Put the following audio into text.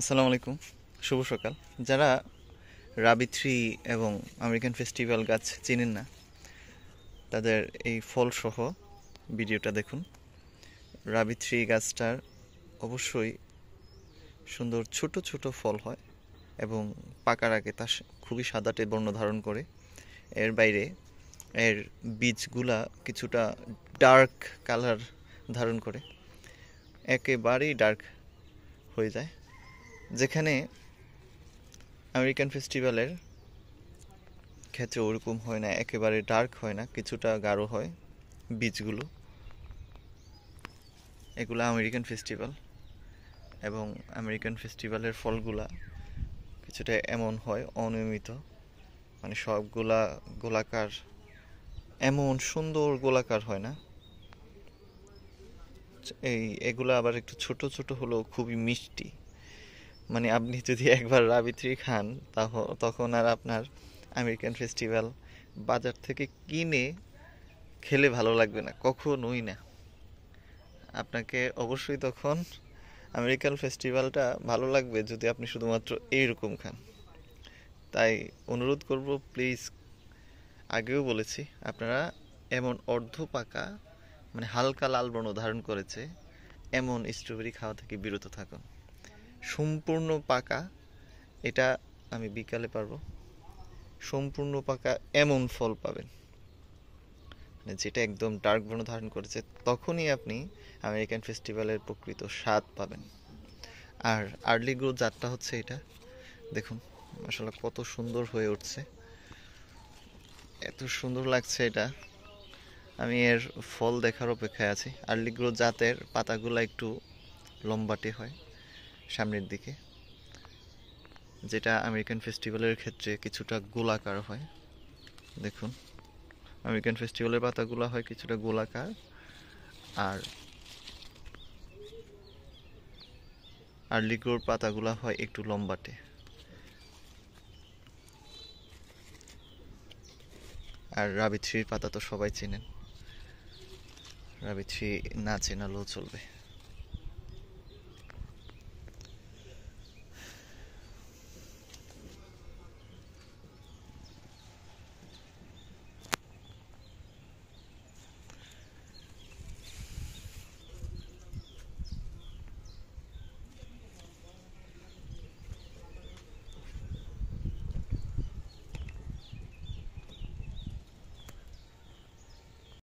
আসসালামু আলাইকুম, শুভ সকাল। যারা রাবি থ্রি এবং আমেরিকান ফেস্টিভ্যাল গাছ চেনেন না, তাদের এই ফলসহ ভিডিওটা দেখুন। রাবি থ্রি গাছটার অবশ্যই সুন্দর ছোট ছোট ফল হয় এবং পাকার আগে তা খুবই সাদাটে বর্ণ ধারণ করে। এর বাইরে এর বীজগুলা কিছুটা ডার্ক কালার ধারণ করে, একেবারেই ডার্ক হয়ে যায়। যেখানে আমেরিকান ফেস্টিভ্যালের ক্ষেত্রে ওরকম হয় না, একেবারে ডার্ক হয় না, কিছুটা গাঢ় হয় বীজগুলো। এগুলো আমেরিকান ফেস্টিভ্যাল, এবং আমেরিকান ফেস্টিভ্যালের ফলগুলা কিছুটা এমন হয় অনিয়মিত, মানে সবগুলা গোলাকার, এমন সুন্দর গোলাকার হয় না। এগুলো আবার একটু ছোট ছোট হলেও খুবই মিষ্টি। মানে আপনি যদি একবার রাবিত্রি খান, তখন আর আপনার আমেরিকান ফেস্টিভ্যাল বাজার থেকে কিনে খেলে ভালো লাগবে না, কখনোই না। আপনাকে অবশ্যই তখন আমেরিকান ফেস্টিভ্যালটা ভালো লাগবে যদি আপনি শুধুমাত্র এইরকম খান। তাই অনুরোধ করব, প্লিজ, আগেও বলেছি, আপনারা এমন অর্ধ পাকা, মানে হালকা লাল বর্ণ ধারণ করেছে এমন স্ট্রবেরি খাওয়া থেকে বিরত থাকুন। সম্পূর্ণ পাকা, এটা আমি বিকালে পারবো, সম্পূর্ণ পাকা এমন ফল পাবেন, মানে যেটা একদম ডার্ক বর্ণ ধারণ করেছে, তখনই আপনি আমেরিকান ফেস্টিভ্যালের প্রকৃত স্বাদ পাবেন। আর আর্লি গ্রোথ জাতটা হচ্ছে এটা, দেখুন মাশাআল্লাহ কত সুন্দর হয়ে উঠছে, এত সুন্দর লাগছে এটা। আমি এর ফল দেখার অপেক্ষায় আছি। আর্লি গ্রোথ জাতের পাতাগুলো একটু লম্বাটে হয় সামনের দিকে, যেটা আমেরিকান ফেস্টিভ্যালের ক্ষেত্রে কিছুটা গোলাকার হয়। দেখুন, আমেরিকান ফেস্টিভ্যালের পাতাগুলো হয় কিছুটা গোলাকার, আর আর্লি গ্রোথ পাতাগুলো হয় একটু লম্বাটে। আর রাবি থ্রির পাতা তো সবাই চেনেন, রাবি থ্রি না চেনালেও চলবে।